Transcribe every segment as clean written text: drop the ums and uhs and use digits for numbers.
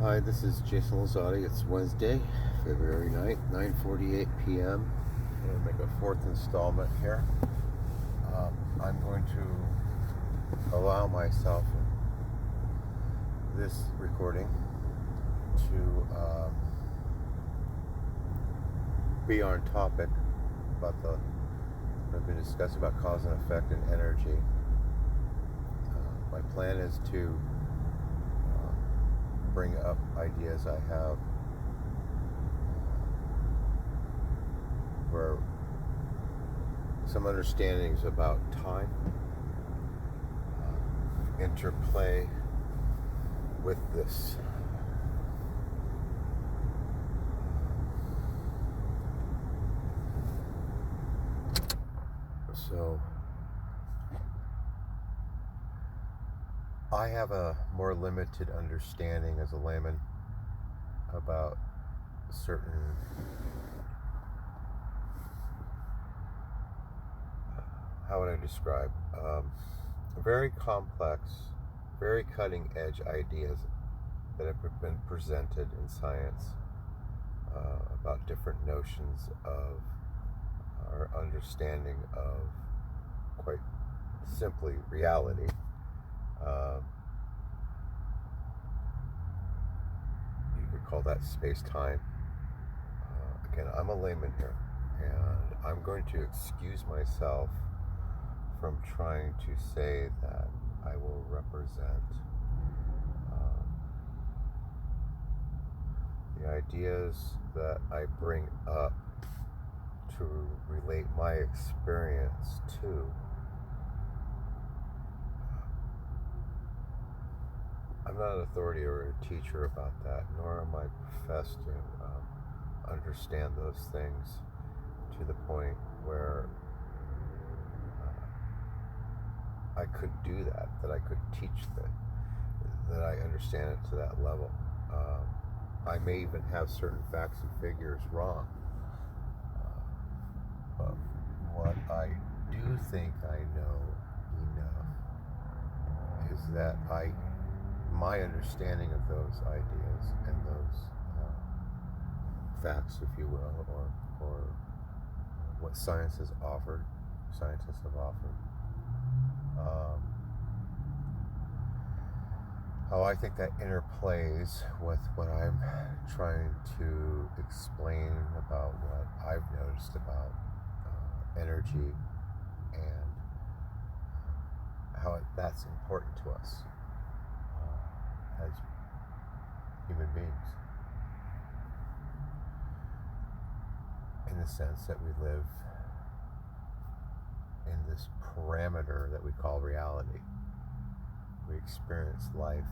Hi, this is Jason Lazzotti. It's Wednesday, February 9th, 9:48 p.m. I'm going to make a fourth installment here. I'm going to allow myself this recording to be on topic about I've been discussing about cause and effect and energy. My plan is to bring up ideas I have where some understandings about time interplay with this. So I have a more limited understanding as a layman about certain how would I describe very complex, very cutting edge ideas that have been presented in science about different notions of our understanding of, quite simply, reality. You could call that space-time. Again, I'm a layman here, and I'm going to excuse myself from trying to say that I will represent the ideas that I bring up to relate my experience to. I'm not an authority or a teacher about that, nor am I professed to understand those things to the point where I could do that I could teach that I understand it to that level. I may even have certain facts and figures wrong. But what I do think I know enough is that my understanding of those ideas and those facts, if you will, or what scientists have offered, how I think that interplays with what I'm trying to explain about what I've noticed about energy and how that's important to us as human beings, in the sense that we live in this parameter that we call reality. We experience life.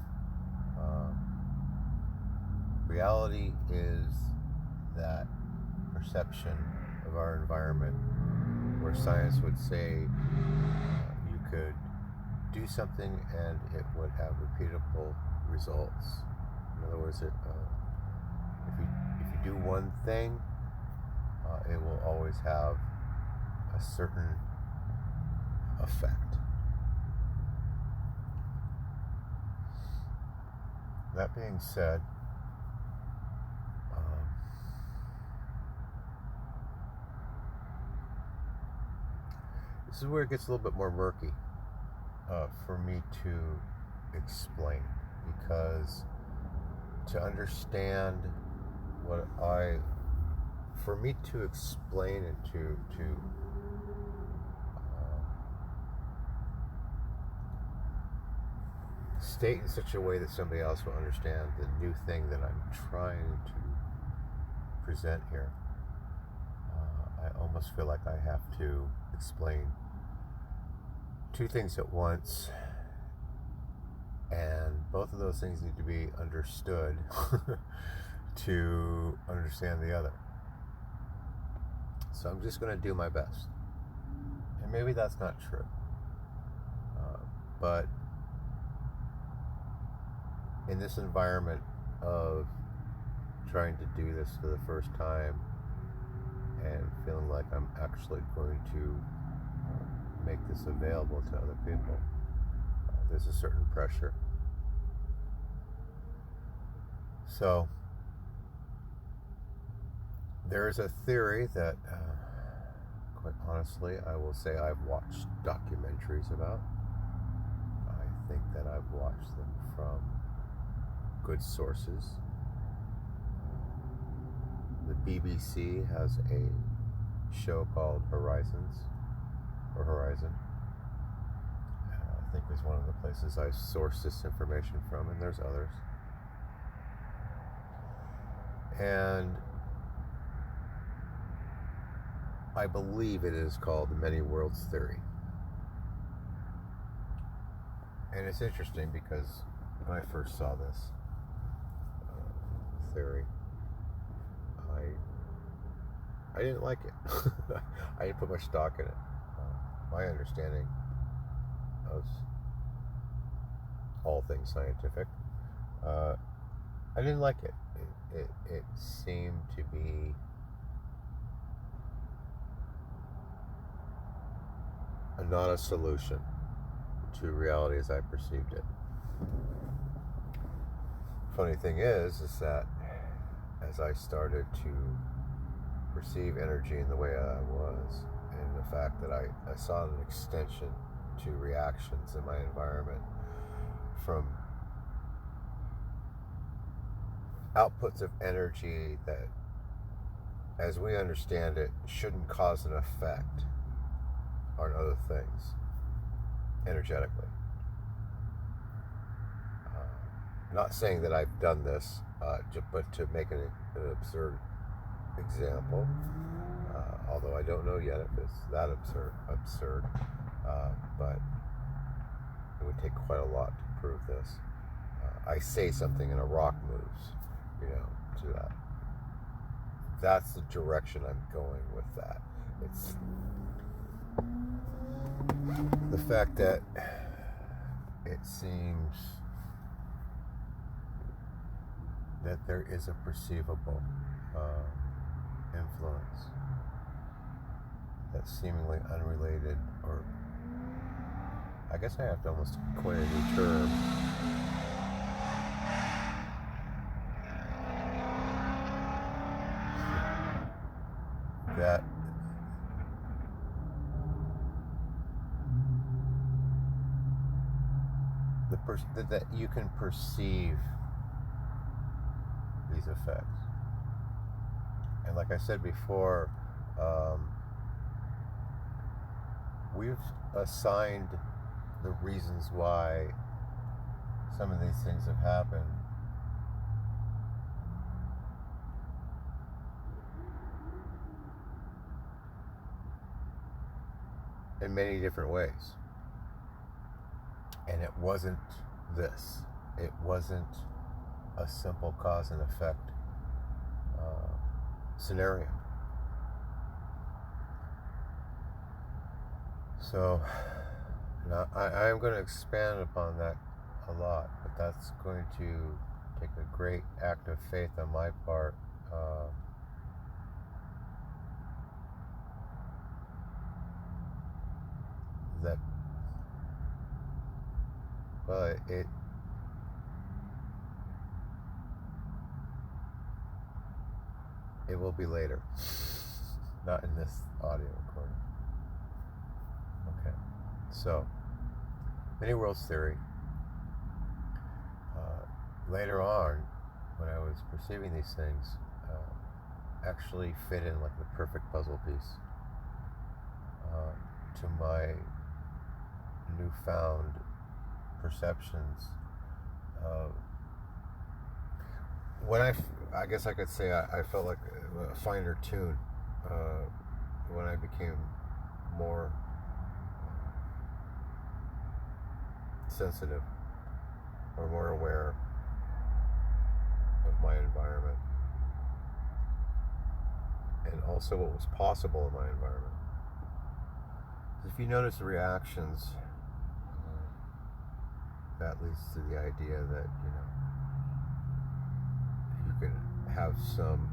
Reality is that perception of our environment where science would say you could do something and it would have repeatable results. In other words, if you do one thing, it will always have a certain effect. That being said, this is where it gets a little bit more murky for me to explain, because to understand for me to explain and to state in such a way that somebody else will understand the new thing that I'm trying to present here, I almost feel like I have to explain two things at once, and both of those things need to be understood to understand the other. So I'm just going to do my best. And maybe that's not true. But in this environment of trying to do this for the first time and feeling like I'm actually going to make this available to other people, there's a certain pressure. So there is a theory that, quite honestly, I will say I've watched documentaries about. I think that I've watched them from good sources. The BBC has a show called Horizon. I think is one of the places I sourced this information from, and there's others. And I believe it is called the Many Worlds Theory. And it's interesting because when I first saw this theory, I didn't like it. I didn't put much stock in it. My understanding of all things scientific, I didn't like it. It seemed to be not a solution to reality as I perceived it. Funny thing is that as I started to perceive energy in the way I was, and the fact that I saw an extension to reactions in my environment from outputs of energy that, as we understand it, shouldn't cause an effect on other things energetically. Not saying that I've done this, but to make an absurd example, although I don't know yet if it's that absurd, but it would take quite a lot to prove this. I say something and a rock moves, to that. That's the direction I'm going with that. It's the fact that it seems that there is a perceivable influence that's seemingly unrelated, or I guess I have to almost coin a new term. That that you can perceive these effects. And like I said before, we've assigned the reasons why some of these things have happened in many different ways. And it wasn't this. It wasn't a simple cause and effect scenario. So now I am going to expand upon that a lot, but that's going to take a great act of faith on my part. That, well, it will be later, not in this audio recording. Okay, so Many Worlds Theory. Later on, when I was perceiving these things, actually fit in like the perfect puzzle piece to my newfound perceptions of when I guess I could say I felt like a finer tune when I became more sensitive or more aware of my environment and also what was possible in my environment. If you notice the reactions, that leads to the idea that you can have some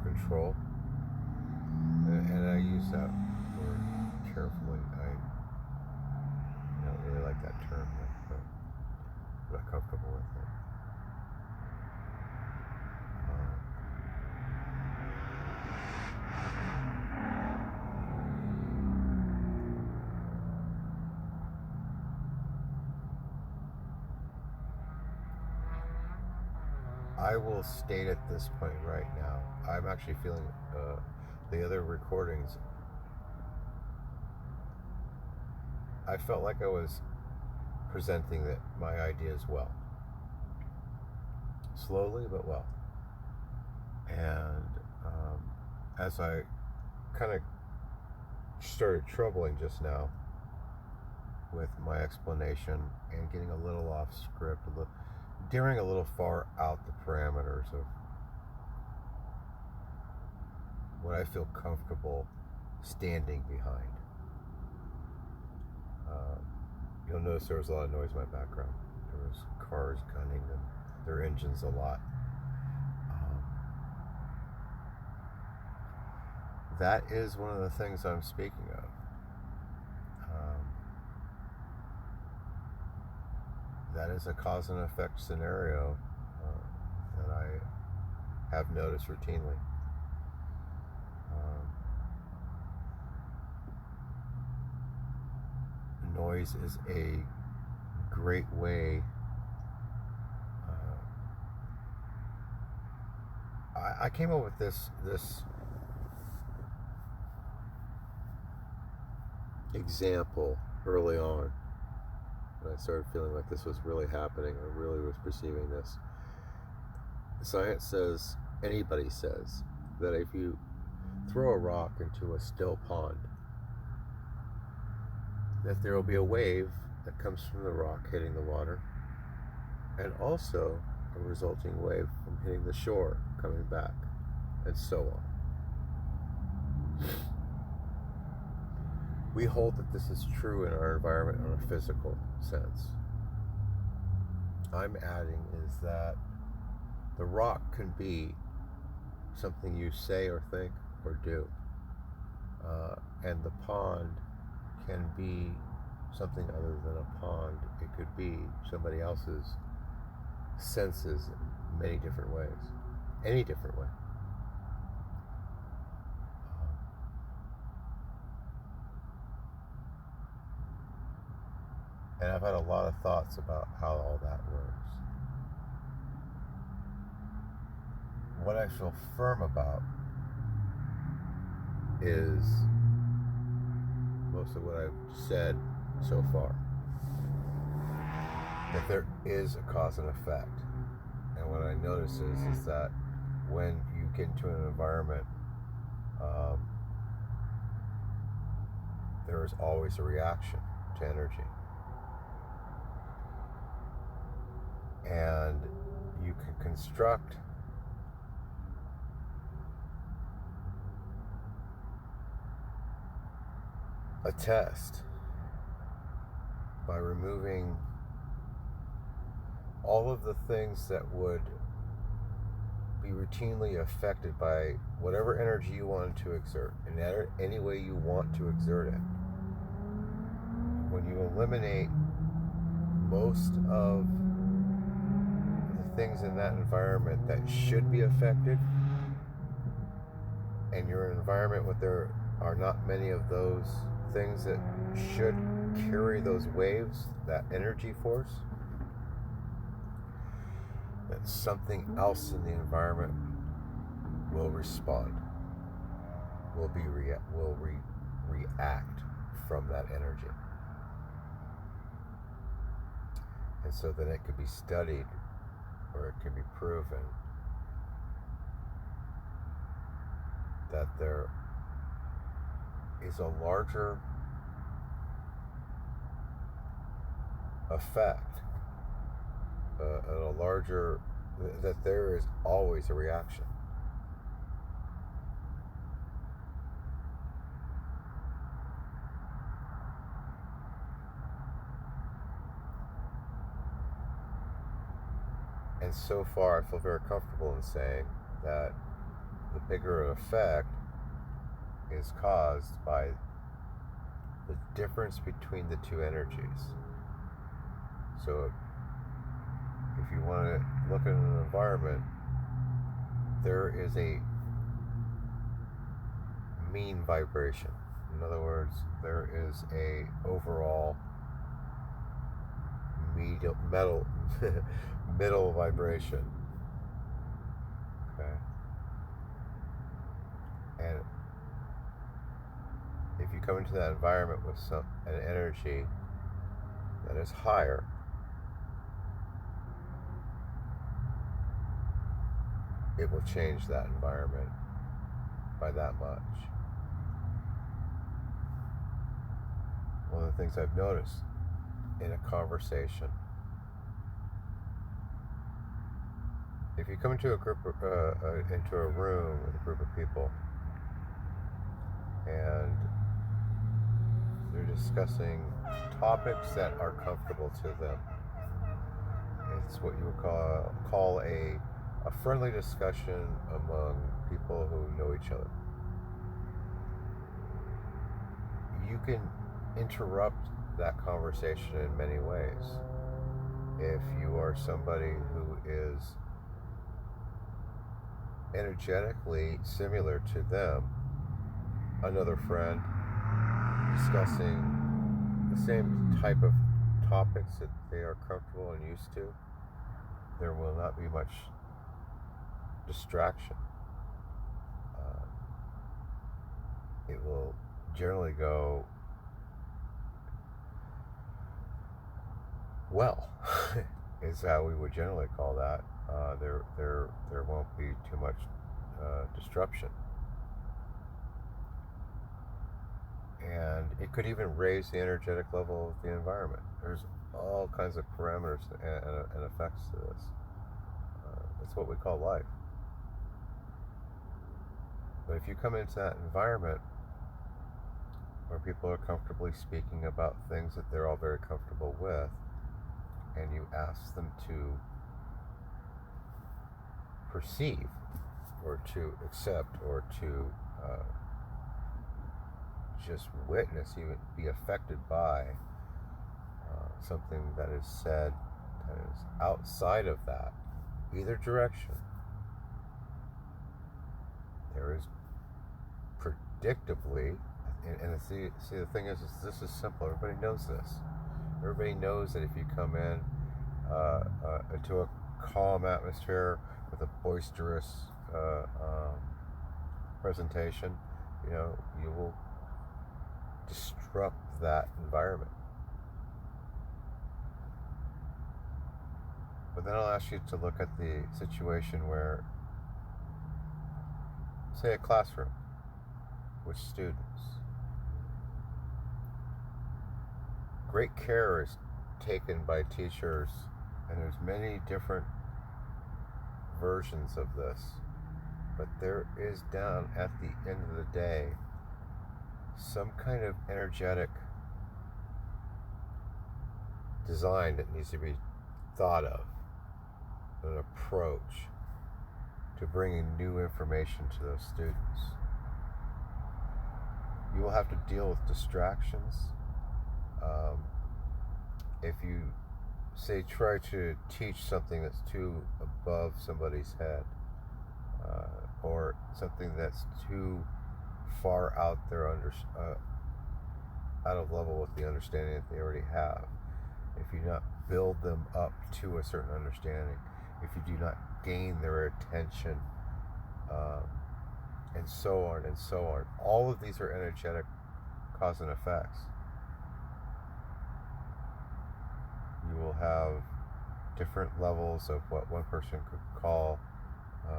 control, and I use that word carefully. I don't really like that term, but I'm not comfortable with it. I will state at this point right now, I'm actually feeling the other recordings. I felt like I was presenting my ideas well. Slowly but well. And as I kind of started troubling just now with my explanation and getting a little off script, daring a little far out the parameters of what I feel comfortable standing behind. You'll notice there was a lot of noise in my background. There was cars gunning them, their engines a lot. That is one of the things I'm speaking of. That is a cause and effect scenario that I have noticed routinely. Noise is a great way. I came up with this example early on when I started feeling like this was really happening. I really was perceiving this. Science says, anybody says, that if you throw a rock into a still pond, that there will be a wave that comes from the rock hitting the water, and also a resulting wave from hitting the shore coming back, and so on. We hold that this is true in our environment in a physical sense. I'm adding is that the rock can be something you say or think or do, and the pond can be something other than a pond. It could be somebody else's senses in many different ways, any different way. And I've had a lot of thoughts about how all that works. What I feel firm about is most of what I've said so far. That there is a cause and effect. And what I notice is that when you get into an environment, there is always a reaction to energy. And you can construct a test by removing all of the things that would be routinely affected by whatever energy you want to exert, in any way you want to exert it. When you eliminate most of the things in that environment that should be affected, and you're in an environment where there are not many of those things that should carry those waves, that energy force, that something else in the environment will respond, will react from that energy. And so then it could be studied, or it can be proven that there is a larger effect, that there is always a reaction. And so far, I feel very comfortable in saying that the bigger effect is caused by the difference between the two energies. So if you want to look at an environment, there is a mean vibration. In other words, there is a overall middle vibration. Okay? And if you come into that environment with an energy that is higher, it will change that environment by that much. One of the things I've noticed in a conversation, if you come into into a room with a group of people and they're discussing topics that are comfortable to them, it's what you would call a friendly discussion among people who know each other. You can interrupt that conversation in many ways. If you are somebody who is energetically similar to them, another friend, discussing the same type of topics that they are comfortable and used to, there will not be much distraction. It will generally go well, is how we would generally call that. There won't be too much disruption. And it could even raise the energetic level of the environment. There's all kinds of parameters and effects to this. That's what we call life. But if you come into that environment where people are comfortably speaking about things that they're all very comfortable with, and you ask them to perceive or to accept or to just witness, even be affected by something that is said that is outside of that, either direction, there is predictably, and see the thing is this is simple. Everybody knows this. Everybody knows that if you come in into a calm atmosphere with a boisterous presentation, you will disrupt that environment. But then I'll ask you to look at the situation where, say, a classroom with students. Great care is taken by teachers, and there's many different versions of this, but there is, down at the end of the day, some kind of energetic design that needs to be thought of, an approach to bringing new information to those students. You will have to deal with distractions. If you, say, try to teach something that's too above somebody's head, or something that's too far out there, out of level with the understanding that they already have, if you not build them up to a certain understanding, if you do not gain their attention, and so on and so on. All of these are energetic cause and effects. You will have different levels of what one person could call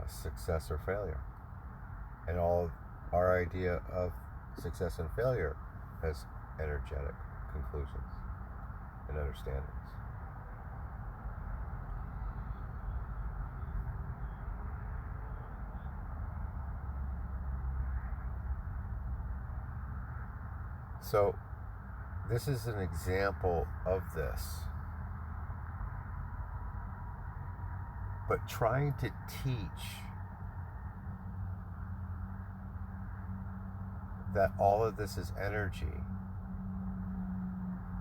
success or failure. And all our idea of success and failure has energetic conclusions and understandings. So this is an example of this. But trying to teach that all of this is energy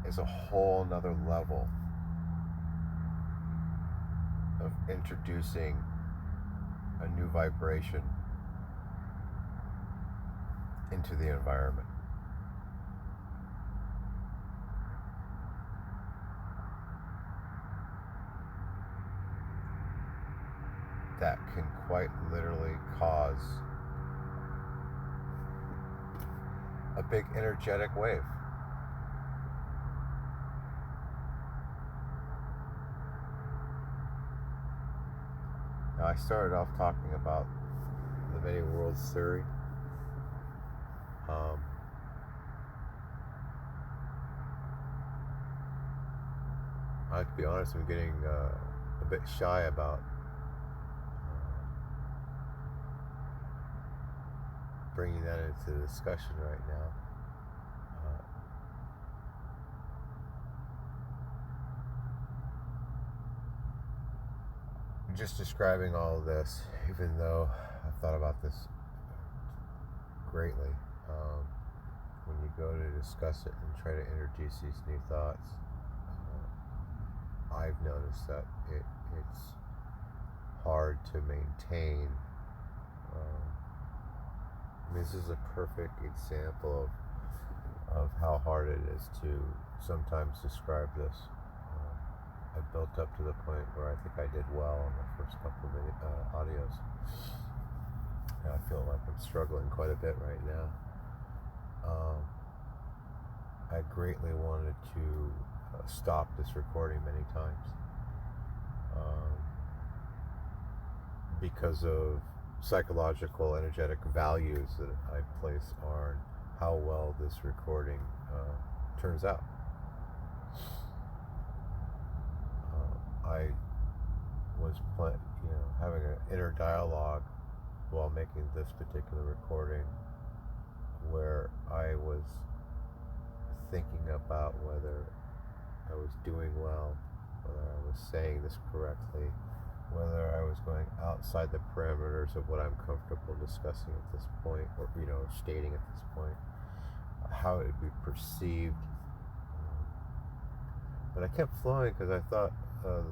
is a whole nother level of introducing a new vibration into the environment. that can quite literally cause a big energetic wave. Now, I started off talking about the many worlds theory. I have to be honest, I'm getting a bit shy about bringing that into the discussion right now. Just describing all of this, even though I've thought about this greatly, when you go to discuss it and try to introduce these new thoughts, I've noticed that it's hard to maintain. This is a perfect example of how hard it is to sometimes describe this. I built up to the point where I think I did well on the first couple of audios. And I feel like I'm struggling quite a bit right now. I greatly wanted to stop this recording many times because of psychological, energetic values that I place on how well this recording turns out. I was having an inner dialogue while making this particular recording where I was thinking about whether I was doing well, whether I was saying this correctly, whether I was going outside the parameters of what I'm comfortable discussing at this point, or stating at this point, how it would be perceived. But I kept flowing because I thought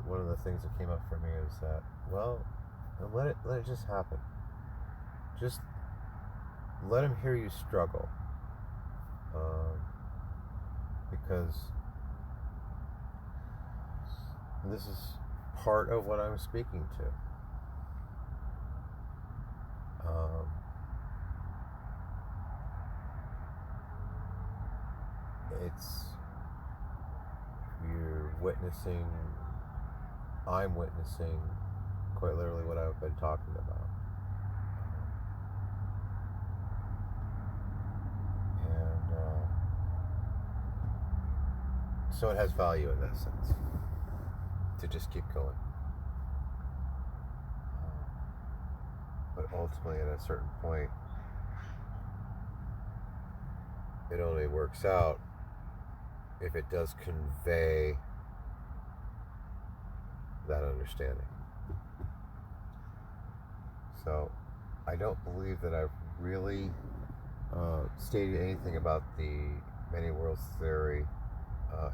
one of the things that came up for me is that, well, let it just happen. Just let him hear you struggle, because this is part of what I'm speaking to. I'm witnessing quite literally what I've been talking about. And so it has value in that sense, to just keep going. But ultimately, at a certain point, it only works out if it does convey that understanding. So I don't believe that I've really stated anything about the many worlds theory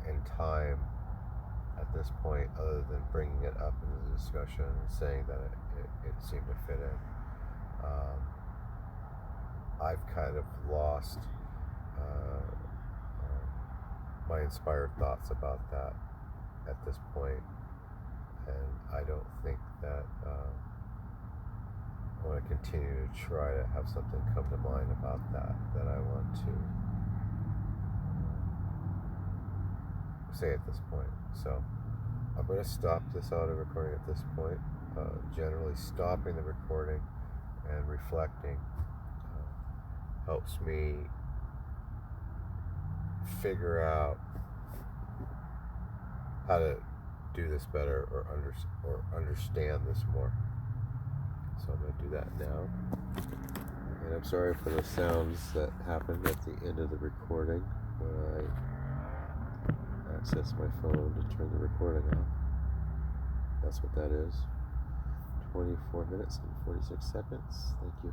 in time at this point, other than bringing it up in the discussion and saying that it seemed to fit in. I've kind of lost my inspired thoughts about that at this point, and I don't think that I want to continue to try to have something come to mind about that I want to say at this point. So I'm going to stop this audio recording at this point. Generally, stopping the recording and reflecting helps me figure out how to do this better or understand this more. So I'm going to do that now. And I'm sorry for the sounds that happened at the end of the recording when I access my phone to turn the recording off. That's what that is. 24 minutes and 46 seconds. Thank you.